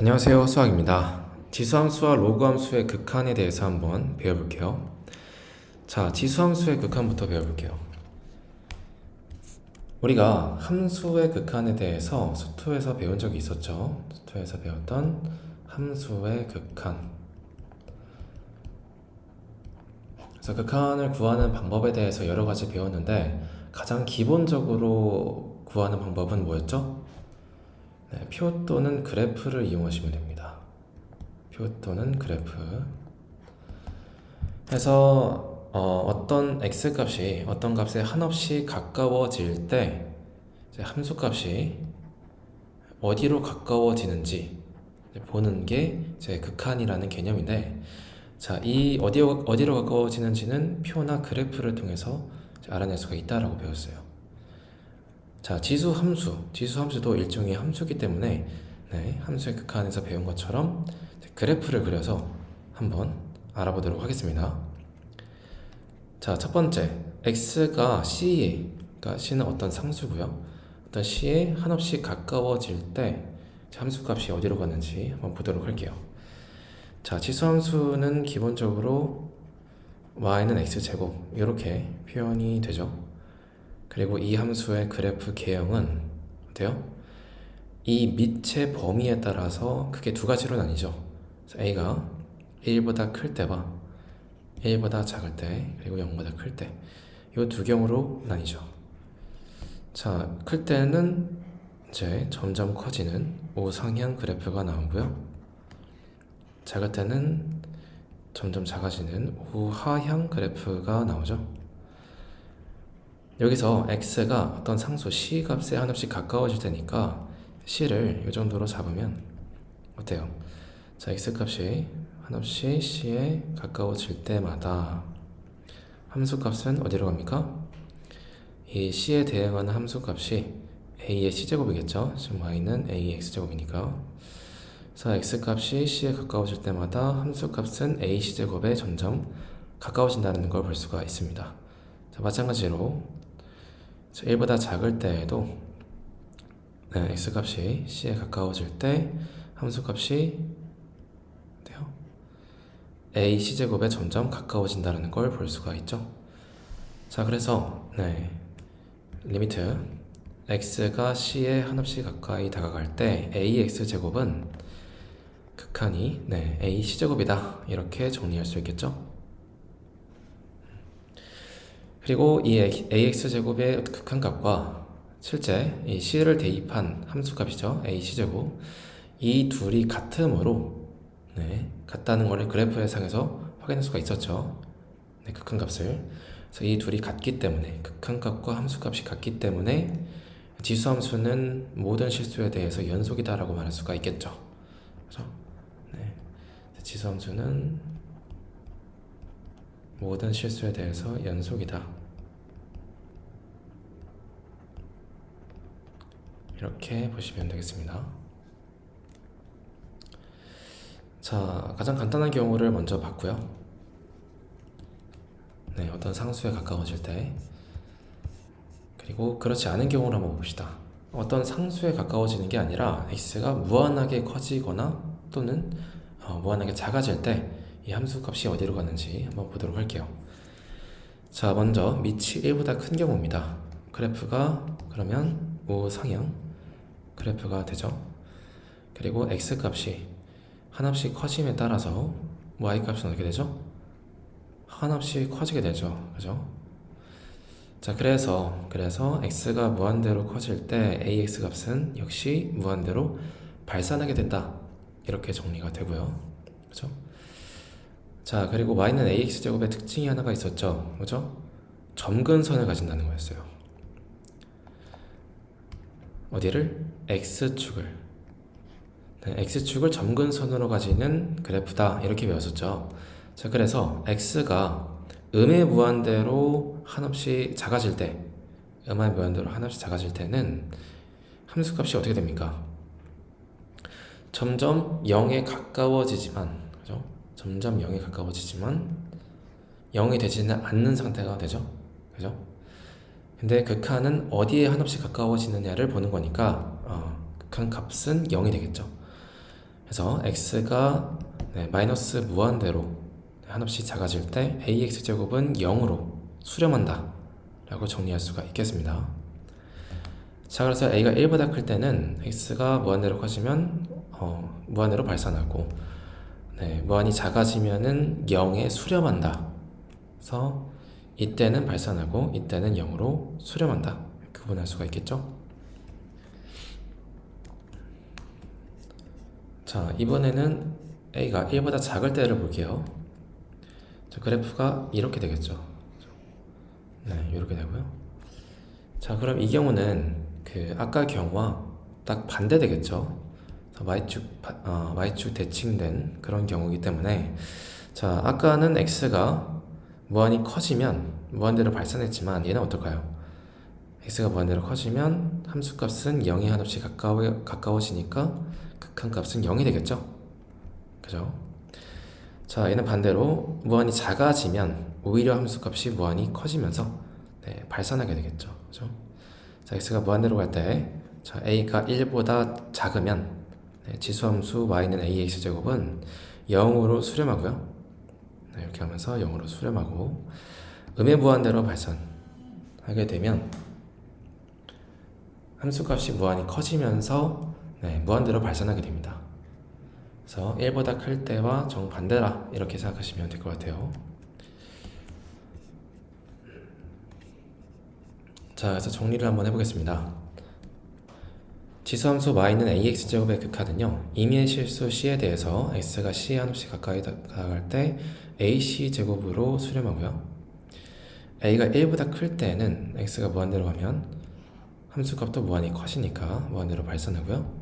안녕하세요, 수학입니다. 지수함수와 로그함수의 극한에 대해서 한번 배워볼게요. 자, 지수함수의 극한부터 배워볼게요. 우리가 함수의 극한에 대해서 수투에서 배운 적이 있었죠. 수투에서 배웠던 함수의 극한. 그래서 극한을 구하는 방법에 대해서 여러 가지 배웠는데 가장 기본적으로 구하는 방법은 뭐였죠? 네, 표 또는 그래프를 이용하시면 됩니다. 표 또는 그래프. 해서 어떤 x값이 어떤 값에 한없이 가까워질 때 이제 함수값이 어디로 가까워지는지 보는 게 이제 극한이라는 개념인데, 자, 이 어디로 가까워지는지는 표나 그래프를 통해서 알아낼 수가 있다라고 배웠어요. 자, 지수함수도 일종의 함수이기 때문에 네, 함수의 극한에서 배운 것처럼 그래프를 그려서 한번 알아보도록 하겠습니다. 자, 첫 번째, x가 그러니까 c는 어떤 상수고요. 어떤 c에 한없이 가까워질 때 함수값이 어디로 가는지 한번 보도록 할게요. 자, 지수함수는 기본적으로 y는 x제곱 이렇게 표현이 되죠. 그리고 이 함수의 그래프 개형은 어때요? 이 밑의 범위에 따라서 크게 두 가지로 나뉘죠. a가 1보다 클 때와 1보다 작을 때, 그리고 0보다 클 때, 이 두 경우로 나뉘죠. 자, 클 때는 이제 점점 커지는 우상향 그래프가 나오고요. 작을 때는 점점 작아지는 우하향 그래프가 나오죠. 여기서 x가 어떤 상수 c 값에 한없이 가까워질 테니까 c를 이 정도로 잡으면 어때요? 자, x 값이 한없이 c에 가까워질 때마다 함수값은 어디로 갑니까? 이 c에 대응하는 함수값이 a의 c제곱이겠죠. 지금 y는 a의 x제곱이니까. 그래서 x값이 c에 가까워질 때마다 함수값은 a c제곱에 점점 가까워진다는 걸 볼 수가 있습니다. 자, 마찬가지로 1보다 작을 때에도 네, x값이 c에 가까워질 때 함수값이 a c제곱에 점점 가까워진다는 걸 볼 수가 있죠. 자, 그래서 리미트 x가 c에 한없이 가까이 다가갈 때 ax제곱은 극한이 a c제곱이다 이렇게 정리할 수 있겠죠. 그리고 이 ax제곱의 극한값과 실제 이 c를 대입한 함수값이죠, a c제곱, 이 둘이 같음으로 같다는 걸 그래프 상에서 확인할 수가 있었죠. 극한값을. 그래서 이 둘이 같기 때문에, 극한값과 함수값이 같기 때문에 지수함수는 모든 실수에 대해서 연속이다라고 말할 수가 있겠죠. 그렇죠? 지수함수는 모든 실수에 대해서 연속이다. 이렇게 보시면 되겠습니다. 자, 가장 간단한 경우를 먼저 봤고요. 어떤 상수에 가까워질 때, 그리고 그렇지 않은 경우를 한번 봅시다. 어떤 상수에 가까워지는 게 아니라 x가 무한하게 커지거나 또는 무한하게 작아질 때 이 함수값이 어디로 가는지 한번 보도록 할게요. 자, 먼저 밑이 1보다 큰 경우입니다. 그래프가 그러면 우상향 그래프가 되죠. 그리고 x값이 한없이 커짐에 따라서 y값은 어떻게 되죠? 한없이 커지게 되죠. 그죠? 자, 그래서 x가 무한대로 커질 때 ax 값은 역시 무한대로 발산하게 된다. 이렇게 정리가 되고요. 그죠? 자, 그리고 y는 ax제곱의 특징이 하나가 있었죠. 그죠? 점근선을 가진다는 거였어요. 어디를? x축을. x축을 점근선으로 가지는 그래프다. 이렇게 배웠었죠. 자, 그래서 x가 음의 무한대로 한없이 작아질 때, 때는 함수값이 어떻게 됩니까? 점점 0에 가까워지지만, 그죠? 점점 0에 가까워지지만 0이 되지는 않는 상태가 되죠. 그죠? 근데 극한은 어디에 한없이 가까워지느냐를 보는 거니까 극한 값은 0이 되겠죠. 그래서 x가 마이너스 무한대로 한없이 작아질 때 ax제곱은 0으로 수렴한다 라고 정리할 수가 있겠습니다. 자, 그래서 a가 1보다 클 때는 x가 무한대로 커지면 무한대로 발산하고 무한이 작아지면은 0에 수렴한다. 그래서 이때는 발산하고 이때는 0으로 수렴한다. 구분할 수가 있겠죠? 자, 이번에는 a가 1보다 작을 때를 볼게요. 자, 그래프가 이렇게 되겠죠. 이렇게 되고요. 자, 그럼 이 경우는 아까 경우와 딱 반대 되겠죠. y축 대칭된 그런 경우이기 때문에, 자, 아까는 x가 무한히 커지면 무한대로 발산했지만 얘는 어떨까요? x가 무한대로 커지면 함수값은 0에 한없이 가까워지니까 극한값은 0이 되겠죠? 그죠? 자, 얘는 반대로 무한히 작아지면 오히려 함수값이 무한히 커지면서 발산하게 되겠죠. 그죠? 자, x가 무한대로 갈 때, 자, a가 1보다 작으면 지수함수 y는 ax제곱은 0으로 수렴하고요. 이렇게 하면서 0으로 수렴하고 음의 무한대로 발산하게 되면 함수값이 무한히 커지면서 무한대로 발산하게 됩니다. 그래서 1보다 클 때와 정반대라 이렇게 생각하시면 될 것 같아요. 자, 그래서 정리를 한번 해보겠습니다. 지수함수 y는 ax제곱의 극한은요, 임의의 실수 c에 대해서 x가 c에 한없이 가까이 다가갈 때 ac제곱으로 수렴하고요. a가 1보다 클 때는 x가 무한대로 가면 함수값도 무한히 커지니까 무한대로 발산하고요.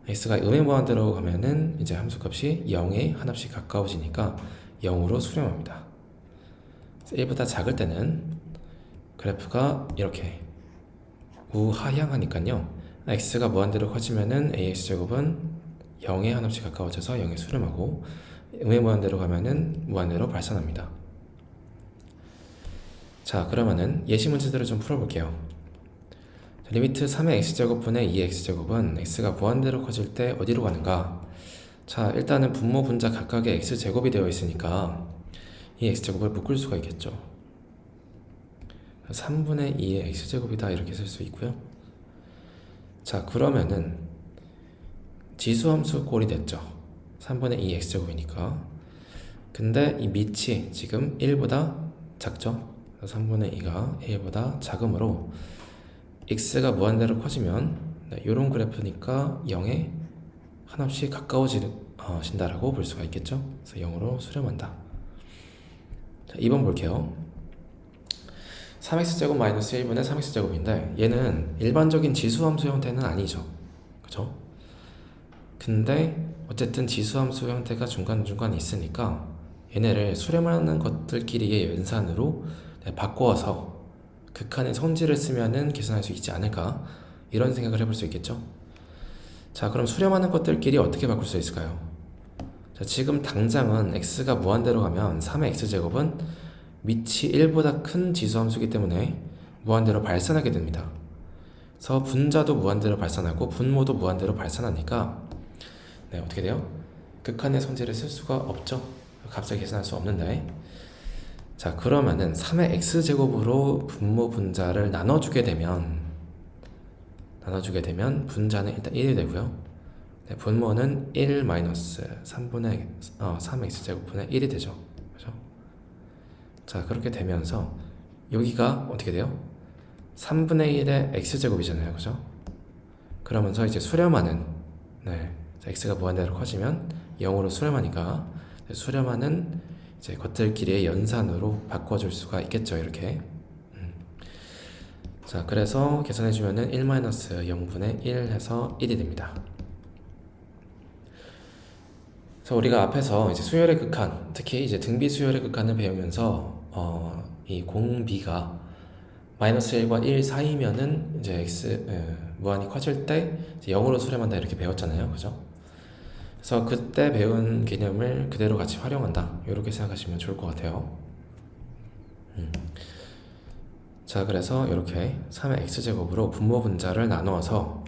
x가 음의 무한대로 가면은 이제 함수값이 0에 한없이 가까워지니까 0으로 수렴합니다. 1보다 작을 때는 그래프가 이렇게 우하향하니까요. x가 무한대로 커지면은 ax제곱은 0에 한없이 가까워져서 0에 수렴하고 음의 무한대로 가면은 무한대로 발산합니다. 자, 그러면은 예시 문제들을 좀 풀어볼게요. 리미트 3의 x제곱분의 2x제곱은 x가 무한대로 커질 때 어디로 가는가? 자, 일단은 분모 분자 각각의 x제곱이 되어 있으니까 이 x제곱을 묶을 수가 있겠죠. 3분의 2의 x제곱이다 이렇게 쓸 수 있고요. 자, 그러면은 지수함수 꼴이 됐죠. 3분의 2 x제곱이니까. 근데 이 밑이 지금 1보다 작죠. 3분의 2가 1보다 작으므로 x가 무한대로 커지면 이런 그래프니까 0에 한없이 가까워진다라고 볼 수가 있겠죠. 그래서 0으로 수렴한다. 자, 2번 볼게요. 3x제곱 마이너스 1분의 3x제곱인데 얘는 일반적인 지수함수 형태는 아니죠. 그죠? 근데 어쨌든 지수함수 형태가 중간중간 있으니까 얘네를 수렴하는 것들끼리의 연산으로 바꿔서 극한의 성질을 쓰면은 계산할 수 있지 않을까, 이런 생각을 해볼 수 있겠죠. 자, 그럼 수렴하는 것들끼리 어떻게 바꿀 수 있을까요? 자, 지금 당장은 x가 무한대로 가면 3의 x제곱은 밑이 1보다 큰 지수함수이기 때문에 무한대로 발산하게 됩니다. 그래서 분자도 무한대로 발산하고 분모도 무한대로 발산하니까 어떻게 돼요? 극한의 성질을 쓸 수가 없죠. 값을 계산할 수 없는데, 자, 그러면은 3의 x제곱으로 분모 분자를 나눠주게 되면 분자는 일단 1이 되고요. 분모는 1 마이너스 3x제곱분의 1이 되죠. 그죠? 자, 그렇게 되면서 여기가 어떻게 돼요? 3분의 1의 x제곱이잖아요. 그죠? 그러면서 이제 수렴하는, x가 무한대로 커지면 0으로 수렴하니까 수렴하는 이제 것들끼리의 연산으로 바꿔줄 수가 있겠죠. 이렇게. 자, 그래서 계산해주면은 1-0분의 1 해서 1이 됩니다. 그래서 우리가 앞에서 이제 수열의 극한, 특히 이제 등비 수열의 극한을 배우면서 이 공비가 마이너스 1과 1 사이면은 이제 무한히 커질 때 이제 0으로 수렴한다 이렇게 배웠잖아요. 그죠? 그래서 그때 배운 개념을 그대로 같이 활용한다, 이렇게 생각하시면 좋을 것 같아요. 자, 그래서 이렇게 3의 x제곱으로 분모 분자를 나누어서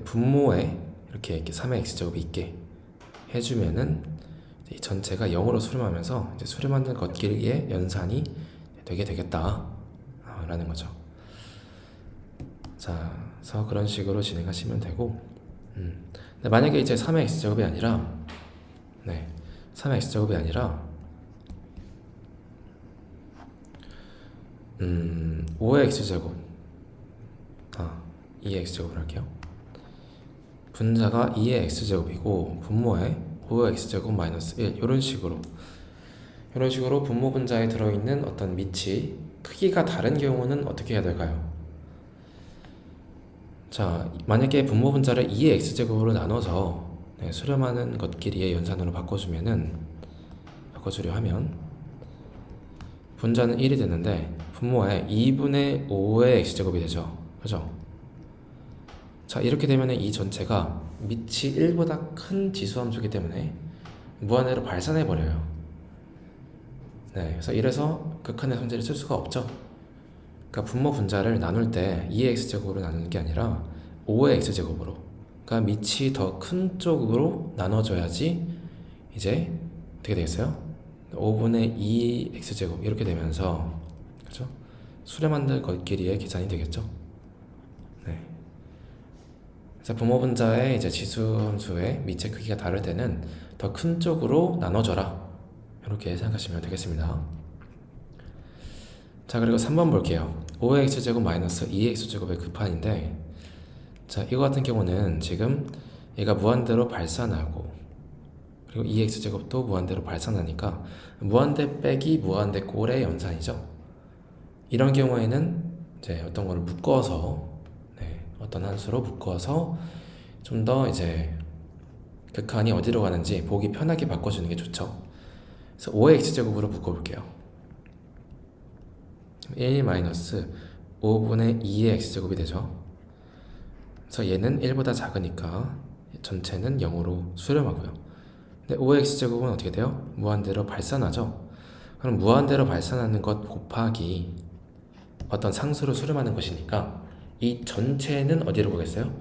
분모에 이렇게 3의 x제곱이 있게 해주면은 이 전체가 0으로 수렴하면서 이제 수렴하는 것끼리의 연산이 되게 되겠다 라는 거죠. 자, 그래서 그런 식으로 진행하시면 되고, 근데 만약에 이제 3의 x제곱이 아니라 3의 x제곱이 아니라 5의 x제곱 2의 x제곱을 할게요. 분자가 2의 x제곱이고 분모에 5의 x제곱 마이너스 1 이런 식으로 분모 분자에 들어있는 어떤 밑이 크기가 다른 경우는 어떻게 해야 될까요? 자, 만약에 분모 분자를 2의 x제곱으로 나눠서 수렴하는 것끼리의 연산으로 바꿔주려 하면 분자는 1이 되는데 분모에 2분의 5의 x제곱이 되죠. 그죠? 자, 이렇게 되면 이 전체가 밑이 1보다 큰 지수함수이기 때문에 무한대로 발산해버려요. 이래서 극한의 성질을 쓸 수가 없죠. 그러니까 분모 분자를 나눌 때 2의 x제곱으로 나누는 게 아니라 5의 x제곱으로, 그러니까 밑이 더 큰 쪽으로 나눠져야지 이제 어떻게 되겠어요? 5분의 2 x제곱 이렇게 되면서, 그죠? 수렴한들 것끼리의 계산이 되겠죠. 그래서 분모 분자의 이제 지수함수의 밑의 크기가 다를 때는 더 큰 쪽으로 나눠져라, 이렇게 생각하시면 되겠습니다. 자, 그리고 3번 볼게요. 5의 x제곱 마이너스 2의 x제곱의 급한인데, 자, 이거 같은 경우는 지금 얘가 무한대로 발산하고 그리고 2의 x제곱도 무한대로 발산하니까 무한대 빼기 무한대 꼴의 연산이죠. 이런 경우에는 이제 어떤 거를 묶어서 어떤 함수로 묶어서 좀 더 이제 극한이 어디로 가는지 보기 편하게 바꿔주는 게 좋죠. 그래서 5의 x제곱으로 묶어볼게요. 1 마이너스 5분의 2의 x제곱이 되죠. 그래서 얘는 1보다 작으니까 전체는 0으로 수렴하고요. 근데 5의 x제곱은 어떻게 돼요? 무한대로 발산하죠. 그럼 무한대로 발산하는 것 곱하기 어떤 상수로 수렴하는 것이니까 이 전체는 어디로 가겠어요?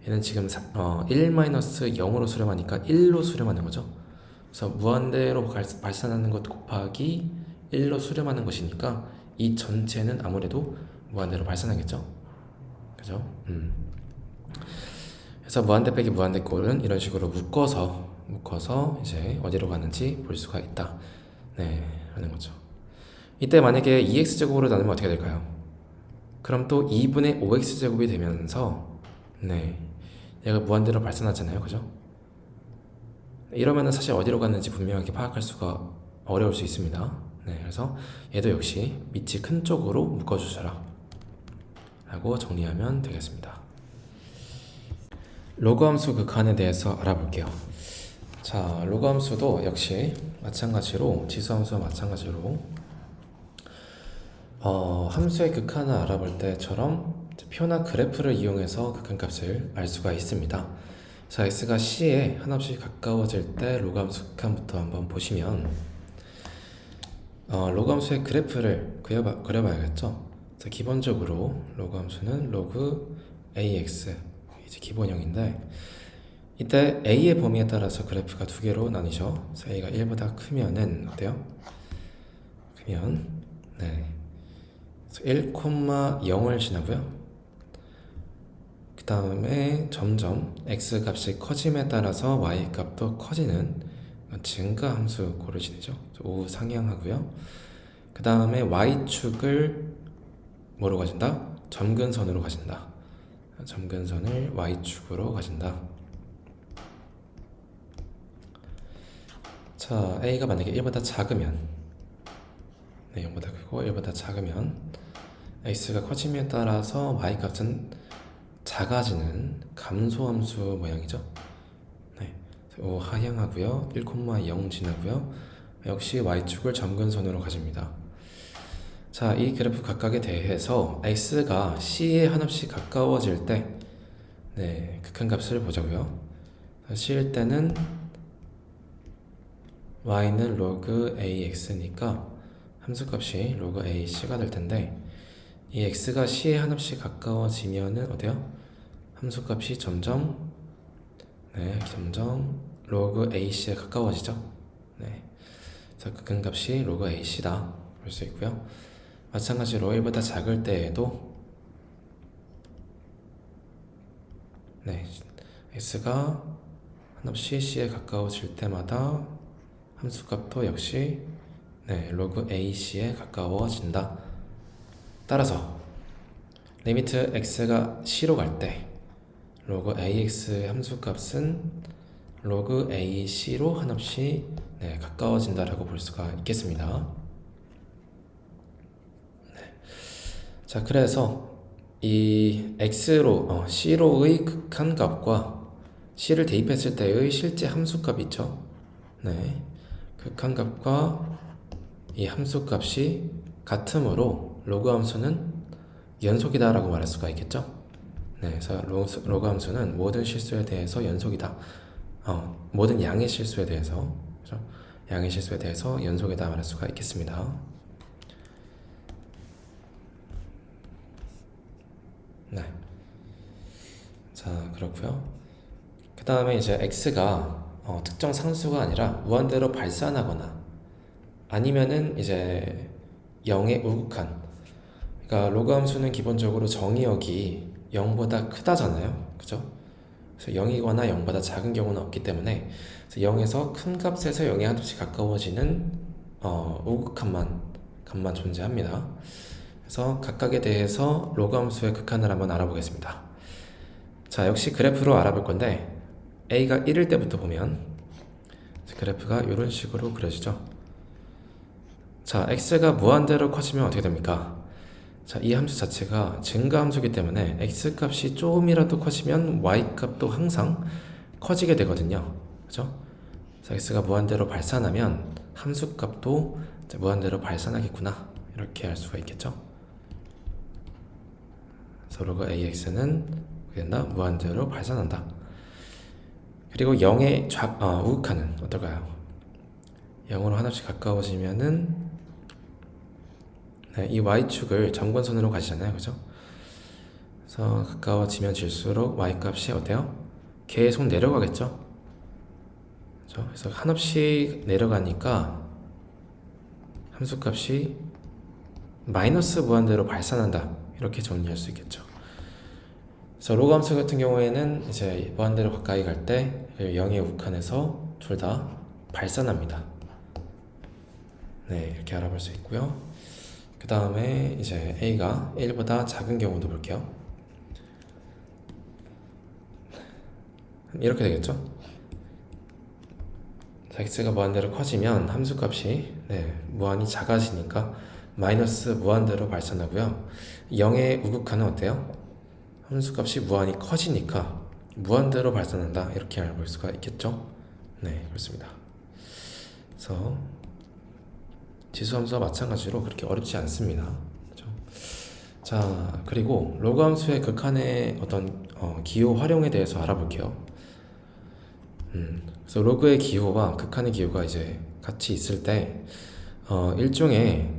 얘는 지금 1-0으로 수렴하니까 1로 수렴하는 거죠. 그래서 무한대로 발산하는 것 곱하기 1로 수렴하는 것이니까 이 전체는 아무래도 무한대로 발산하겠죠. 그죠? 그래서 무한대 빼기 무한대 꼴은 이런 식으로 묶어서 이제 어디로 가는지 볼 수가 있다. 하는 거죠. 이때 만약에 2x제곱으로 나누면 어떻게 될까요? 그럼 또 2분의 5x제곱이 되면서 얘가 무한대로 발산하잖아요. 그죠? 이러면은 사실 어디로 갔는지 분명하게 파악할 수가 어려울 수 있습니다. 그래서 얘도 역시 밑이 큰 쪽으로 묶어주셔라 라고 정리하면 되겠습니다. 로그 함수 극한에 대해서 알아볼게요. 자, 로그 함수도 역시 마찬가지로 지수 함수와 마찬가지로 함수의 극한을 알아볼 때처럼 표나 그래프를 이용해서 극한값을 알 수가 있습니다. 자, x가 c에 한없이 가까워질 때 로그 함수 극한부터 한번 보시면 로그 함수의 그래프를 그려봐야겠죠. 자, 기본적으로 로그 함수는 로그 ax 이제 기본형인데, 이때 a의 범위에 따라서 그래프가 두 개로 나뉘죠. 그래서 a가 1보다 크면은 어때요? 크면 1,0을 지나고요. 그 다음에 점점 x 값이 커짐에 따라서 y 값도 커지는 증가 함수 고를 지내죠. 우상향하고요. 그 다음에 y축을 뭐로 가진다? 점근선으로 가진다. 점근선을 y축으로 가진다. 자, a가 만약에 1보다 작으면 0보다 크고 1보다 작으면 x가 커짐에 따라서 y값은 작아지는 감소함수 모양이죠. 하향하고요. 1,0 지나고요. 역시 y축을 점근선으로 가집니다. 자, 이 그래프 각각에 대해서 x가 c에 한없이 가까워질 때 극한값을 보자고요. c일 때는 y는 로그 ax니까 함수값이 로그 ac가 될 텐데, 이 x가 c에 한없이 가까워지면은 어때요? 함수값이 점점 네, 점점 로그 AC에 가까워지죠. 네, 그래서 극한값이 로그 AC다 볼 수 있고요. 마찬가지로 1보다 작을 때에도 네, x가 한없이 c에 가까워질 때마다 함수값도 역시 네, 로그 AC에 가까워진다. 따라서 리미트 x가 c로 갈 때 로그 AX의 함수값은 로그 AC로 한없이 네, 가까워진다라고 볼 수가 있겠습니다. 네. 자, 그래서 이 x로 c로의 극한값과 c를 대입했을 때의 실제 함수값 있죠. 네, 극한값과 이 함수값이 같으므로 로그 함수는 연속이다라고 말할 수가 있겠죠. 네, 그래서 로그 함수는 모든 실수에 대해서 연속이다. 모든 양의 실수에 대해서, 그렇죠? 양의 실수에 대해서 연속이다 말할 수가 있겠습니다. 네. 자, 그렇고요. 그 다음에 이제 x가 특정 상수가 아니라 무한대로 발산하거나 아니면은 이제 0의 우극한. 그러니까 로그 함수는 기본적으로 정의역이 0보다 크다잖아요. 그죠? 그래서 0이거나 0보다 작은 경우는 없기 때문에 0에서 큰 값에서 0에 한없이 가까워지는 값만 존재합니다. 그래서 각각에 대해서 로그 함수의 극한을 한번 알아보겠습니다. 자, 역시 그래프로 알아볼 건데 a가 1일 때부터 보면 그래프가 이런 식으로 그려지죠. 자, x가 무한대로 커지면 어떻게 됩니까? 자, 이 함수 자체가 증가 함수이기 때문에 x값이 조금이라도 커지면 y값도 항상 커지게 되거든요. 그죠? 그래서 x가 무한대로 발산하면 함수값도 무한대로 발산하겠구나, 이렇게 할 수가 있겠죠. 그래서 로그 ax는 무한대로 발산한다. 그리고 0의 우극한은 어떨까요? 0으로 하나씩 가까워지면은 네, 이 y축을 점권선으로 가시잖아요. 그죠? 그래서 가까워지면 질수록 y값이 어때요? 계속 내려가겠죠? 그죠? 그래서 한없이 내려가니까 함수값이 마이너스 무한대로 발산한다, 이렇게 정리할 수 있겠죠. 그래서 로그 함수 같은 경우에는 이제 무한대로 가까이 갈 때 0의 우극한에서 둘 다 발산합니다. 네, 이렇게 알아볼 수 있고요. 그 다음에 이제 a가 1보다 작은 경우도 볼게요. 이렇게 되겠죠. x가 무한대로 커지면 함수값이 무한히 작아지니까 마이너스 무한대로 발산하고요. 0의 우극한은 어때요? 함수값이 무한히 커지니까 무한대로 발산한다, 이렇게 알아볼 수가 있겠죠. 네, 그렇습니다. 그래서 지수함수와 마찬가지로 그렇게 어렵지 않습니다. 그렇죠? 자, 그리고 로그 함수의 극한의 어떤 기호 활용에 대해서 알아볼게요. 그래서 로그의 기호와 극한의 기호가 이제 같이 있을 때 일종의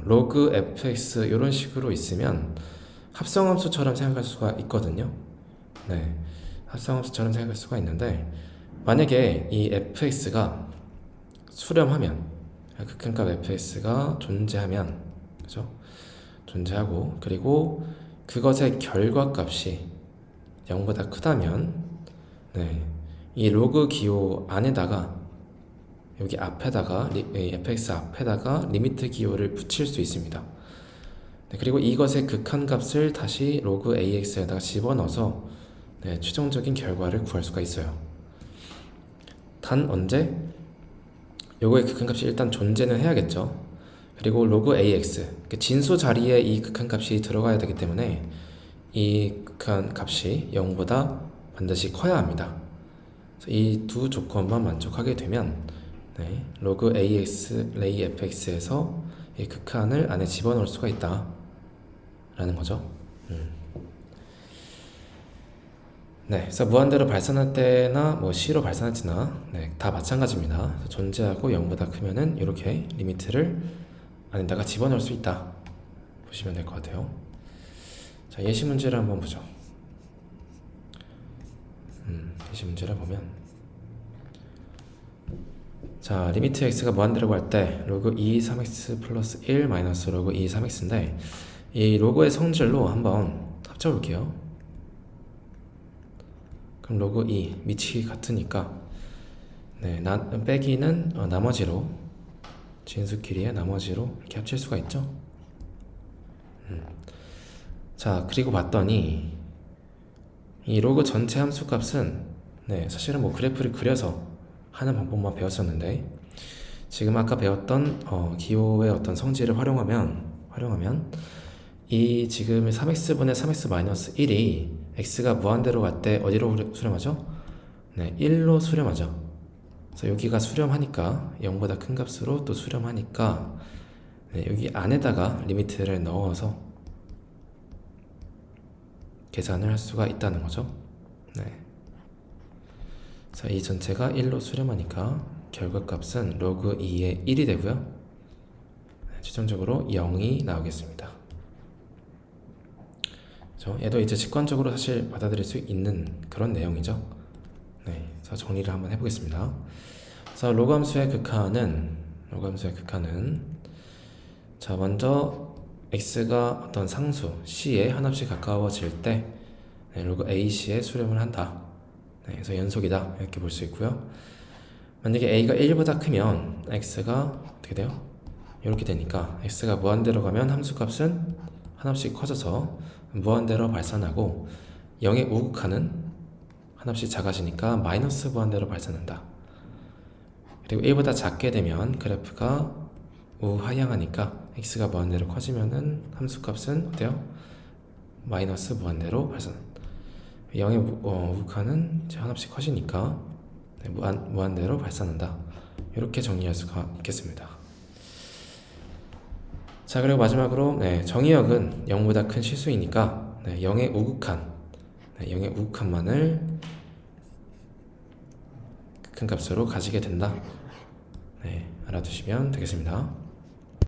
로그 fx 이런 식으로 있으면 합성함수처럼 생각할 수가 있거든요. 네, 합성함수처럼 생각할 수가 있는데, 만약에 이 fx가 수렴하면, 극한값 fx가 존재하면, 그죠? 존재하고, 그리고 그것의 결과값이 0보다 크다면, 네, 이 로그 기호 안에다가, 여기 앞에다가 fx 앞에다가 리미트 기호를 붙일 수 있습니다. 네, 그리고 이것의 극한값을 다시 로그 ax에다가 집어넣어서 최종적인 결과를 구할 수가 있어요. 단 언제? 요거의 극한값이 일단 존재는 해야겠죠. 그리고 로그 ax, 진수 자리에 이 극한값이 들어가야 되기 때문에 이 극한값이 0보다 반드시 커야 합니다. 이 두 조건만 만족하게 되면 로그 ax, 레이 fx에서 이 극한을 안에 집어넣을 수가 있다 라는 거죠. 네, 그래서 무한대로 발산할 때나 C로 발산할 때나 다 마찬가지입니다. 존재하고 0보다 크면은 이렇게 리미트를 안에다가 집어넣을 수 있다 보시면 될 것 같아요. 자, 예시 문제를 한번 보죠. 예시 문제를 보면 자 리미트 x가 무한대라고 할 때 로그 2 3x 플러스 1 마이너스 로그 2 3x인데 이 로그의 성질로 한번 합쳐볼게요. 그럼 로그 2 밑이 같으니까 빼기는 나머지로 진수 길이의 나머지로 이렇게 합칠 수가 있죠. 자 그리고 봤더니 이 로그 전체 함수 값은 사실은 뭐 그래프를 그려서 하는 방법만 배웠었는데 지금 아까 배웠던 기호의 어떤 성질을 활용하면 이 지금 3x분의 3x 마이너스 1이 x가 무한대로 갈 때 어디로 수렴하죠? 1로 수렴하죠. 그래서 여기가 수렴하니까 0보다 큰 값으로 또 수렴하니까 여기 안에다가 리미트를 넣어서 계산을 할 수가 있다는 거죠. 그래서 이 전체가 1로 수렴하니까 결과값은 로그 2의 1이 되고요. 최종적으로 0이 나오겠습니다. 얘도 이제 직관적으로 사실 받아들일 수 있는 그런 내용이죠. 그래서 정리를 한번 해보겠습니다. 그래서 로그 함수의 극한은 자 먼저 x가 어떤 상수 c에 하나씩 가까워질 때 로그 ac에 수렴을 한다. 그래서 연속이다 이렇게 볼 수 있고요. 만약에 a가 1보다 크면 x가 어떻게 돼요? 이렇게 되니까 x가 무한대로 가면 함수값은 하나씩 커져서 무한대로 발산하고 0의 우극한은 하나씩 작아지니까 마이너스 무한대로 발산한다. 그리고 1보다 작게 되면 그래프가 우하향하니까 x가 무한대로 커지면은 함수값은 어때요? 마이너스 무한대로 발산. 0의 우극한은 이제 하나씩 커지니까 무한대로 발산한다. 이렇게 정리할 수가 있겠습니다. 자 그리고 마지막으로 정의역은 0보다 큰 실수이니까 0의 우극한만을 큰 값으로 가지게 된다. 알아두시면 되겠습니다.